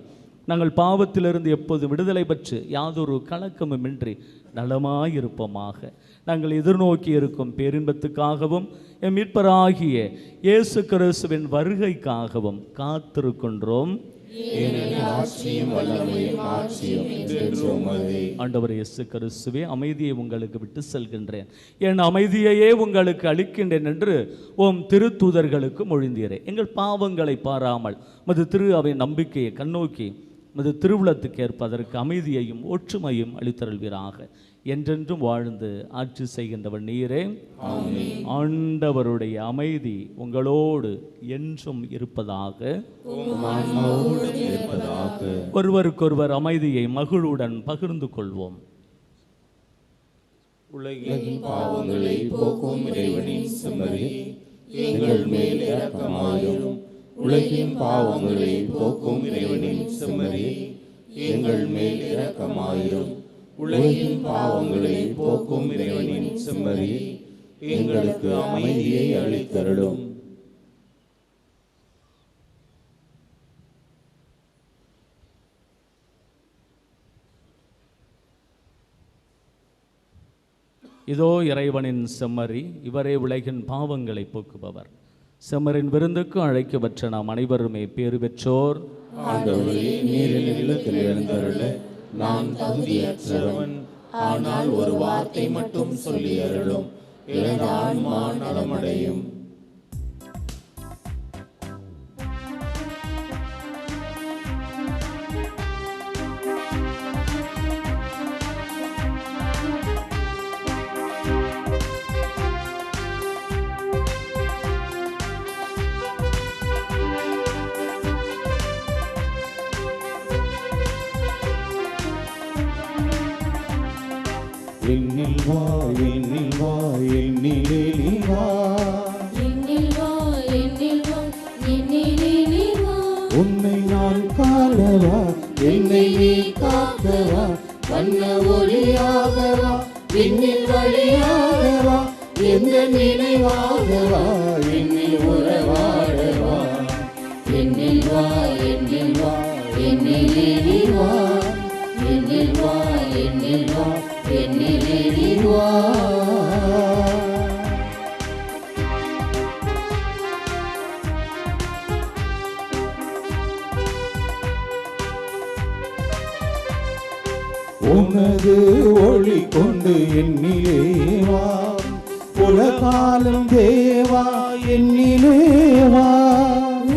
C: நாங்கள் பாவத்திலிருந்து எப்போது விடுதலை பெற்று யாதொரு கலக்கமுமின்றி நலமாயிருப்போமாக. நாங்கள் எதிர்நோக்கி இருக்கும் பேரின்பத்துக்காகவும் எம் மீட்பராகிய இயேசு கிறிஸ்துவின் வருகைக்காகவும் காத்திருக்கின்றோம். ஆண்டவர் இயேசு கிறிஸ்துவே, அமைதியை உங்களுக்கு விட்டு செல்கின்றேன், என் அமைதியையே உங்களுக்கு அளிக்கின்றேன் என்று ஓம் திருத்தூதர்களுக்கு மொழிந்தீரே. எங்கள் பாவங்களை பாராமல் மது திரு அவை நம்பிக்கையை கண்ணோக்கி மது திருவுளத்துக்கு ஏற்பதற்கு அமைதியையும் ஒற்றுமையும் அளித்தருள்வீராக. என்றென்றும் வாழ்ந்து ஆட்சி செய்கின்றவர் நீரே. ஆண்டவருடைய அமைதி உங்களோடு என்றும் இருப்பதாக. ஒருவருக்கொருவர் அமைதியை மகிழ்வுடன் பகிர்ந்து கொள்வோம்.
B: உலகின் பாவங்களை போக்கும் இறைவனின் செம்மறி, எங்கள் மேல் இரக்கமாயிரும். உலகின் பாவங்களை போக்கும் இறைவனின் செம்மறி, எங்கள் மேல் இரக்கமாயிரும். உலகின் பாவங்களை போக்கும் இறைவனின் செம்மறி, எங்களுக்கு அமைதியை அளித்தருளும்.
C: இதோ இறைவனின் செம்மறி, இவரே உலகின் பாவங்களை போக்குபவர். செம்மரின் விருந்துக்கு அழைக்கப்பெற்ற நாம் அனைவருமே பேறு பெற்றோர்.
B: ஆண்டவரே, நீரின் இல்லத்தில் எழுந்தருள நான் தகுதியற்றவன். ஆனால் ஒரு வார்த்தை மட்டும் சொல்லி அருளும், எனது ஆன்மா நலமடையும்.
F: என்னில் வா, என்னில் வா, என்னிலே நீ வா.
E: என்னில் வா, என்னில் வா, என்னிலே நீ வா.
F: உன்னை நான் காணவா, என்னை நீ காக்கவா. வண்ண ஒளியாகவா, விண்ணில் வழியாகவா. எந்த நினைவாகவா, என்னில் உறவாடவா. என்னில் வா, என்னில் வா, என்னிலே நீ வா. என்னில் வா, என்னில் வா, என்னிலே நீ வா. உனது ஒளி கொண்டு என்னிலே வா. உலகாலும் தேவா என்னிலே வா.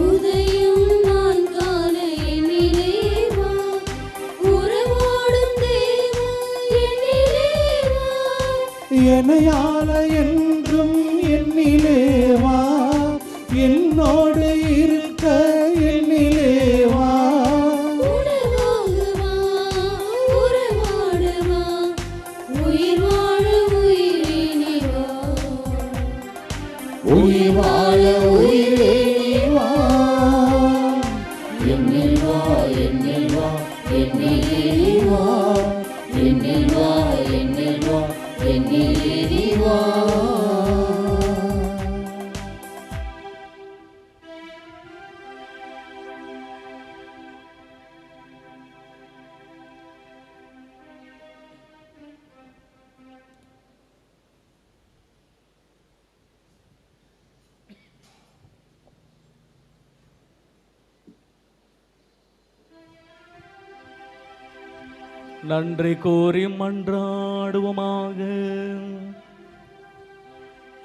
E: உதயம் நான் காண என்னிலே வா. உறவாடும் தேவா என்னிலே வா.
F: எனையாள என்றும் என்னிலே வா. என்னோடு இருக்க என்னிலே வா.
E: உணவாக வா, உறவாட வா. உயிர் வாழ உயிரே நீ வா.
F: உயிர் வாழ உயிரே நீ வா.
E: என்னில் வா, என்னில் வா, என்னிலே நீ வா. என்னில் வா, என்னில் வா, என்னிலே நீ வா.
C: நன்றி கூறி மன்றாடுவோமாக.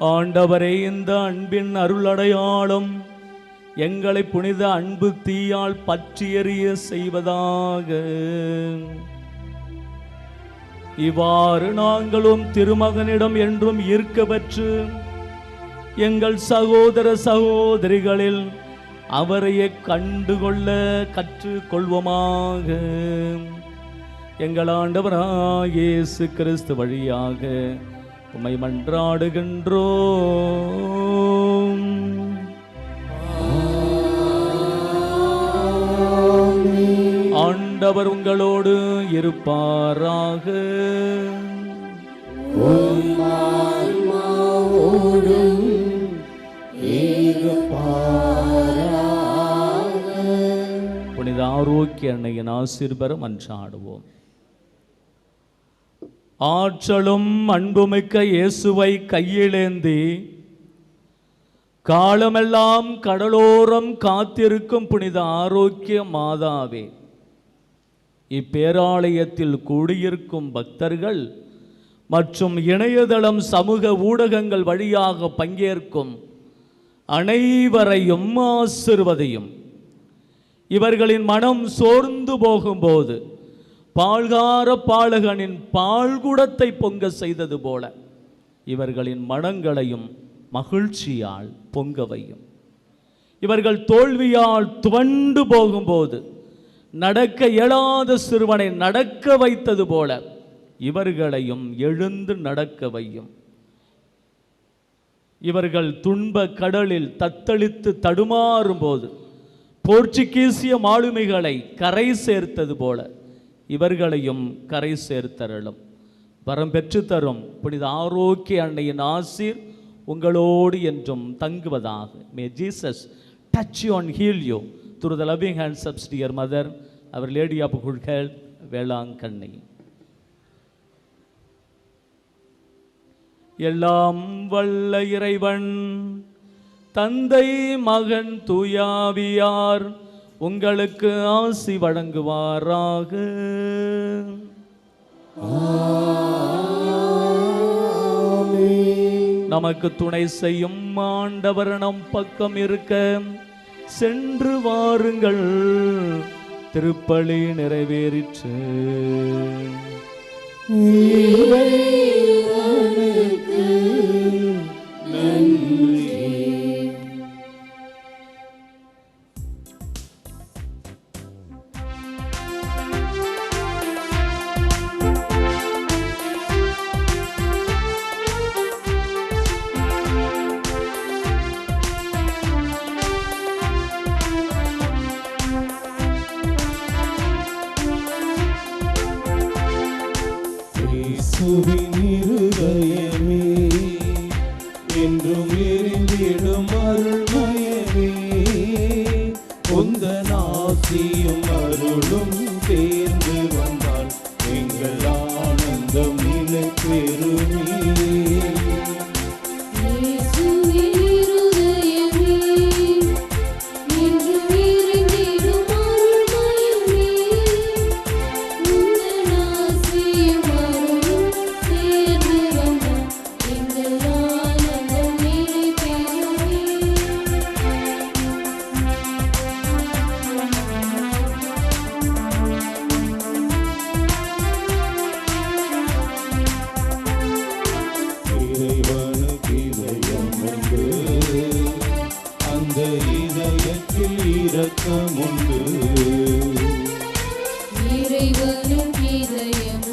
C: ஆண்டவரே, இந்த அன்பின் அருளடையாளம் எங்களை புனித அன்பு தீயால் பற்றி எறிய செய்வதாக. இவ்வாறு நாங்களும் திருமகனிடம் என்றும் ஈர்க்க பெற்று எங்கள் சகோதர சகோதரிகளில் அவரையே கண்டுகொள்ள கற்றுக்கொள்வோமாக. எங்கள் ஆண்டவராகிய இயேசு கிறிஸ்து வழியாக உம்மை மன்றாடுகின்றோம். ஆண்டவர் ஆண்டவர் உங்களோடு இருப்பாராக. புனித ஆரோக்கிய அன்னையின் ஆசீர்வாதம் மன்றாடுவோம். ஆற்றலும் அன்புமிக்க இயேசுவை கையிலேந்தி காலமெல்லாம் கடலோரம் காத்திருக்கும் புனித ஆரோக்கிய மாதாவே, இப்பேராலயத்தில் கூடியிருக்கும் பக்தர்கள் மற்றும் இணையதளம் சமூக ஊடகங்கள் வழியாக பங்கேற்கும் அனைவரையும் ஆசிர்வதியும். இவர்களின் மனம் சோர்ந்து போகும்போது பால்கார பாலகனின் பால்குடத்தை பொங்க செய்தது போல இவர்களின் மனங்களையும் மகிழ்ச்சியால் பொங்க வையும். இவர்கள் தோல்வியால் துவண்டு போகும்போது நடக்க இயலாத சிறுவனை நடக்க வைத்தது போல இவர்களையும் எழுந்து நடக்க வையும். இவர்கள் துன்ப கடலில் தத்தளித்து தடுமாறும் போது போர்ச்சுகீசிய மாலுமிகளை கரை சேர்த்தது போல இவர்களையும் கரை சேர்த்தருளும். வரம் பெற்று தரும் புனித ஆரோக்கிய அன்னையின் ஆசீர் உங்களோடு என்றும் தங்குவதாக. May Jesus touch you and heal you through the loving hands of dear mother, our Lady of Good Health, Velankanni. எல்லாம் வல்ல இறைவன் தந்தை மகன் தூயாவியார் உங்களுக்கு ஆசி வழங்குவாராக. நமக்கு துணை செய்யும் ஆண்டவர் நம் பக்கம் இருக்க சென்று வாருங்கள். திருப்பலி நிறைவேறிற்று.
F: இயேசுவின் இருதயமே என்றும் எரிந்திடும் அருள்மயமே, உந்தன் ஆசியும் அருளும் சேர்ந்து வந்தால் எங்கள் ஆனந்தம் நிலை பெறுமே.
E: இறைவனுக்கு இதயம்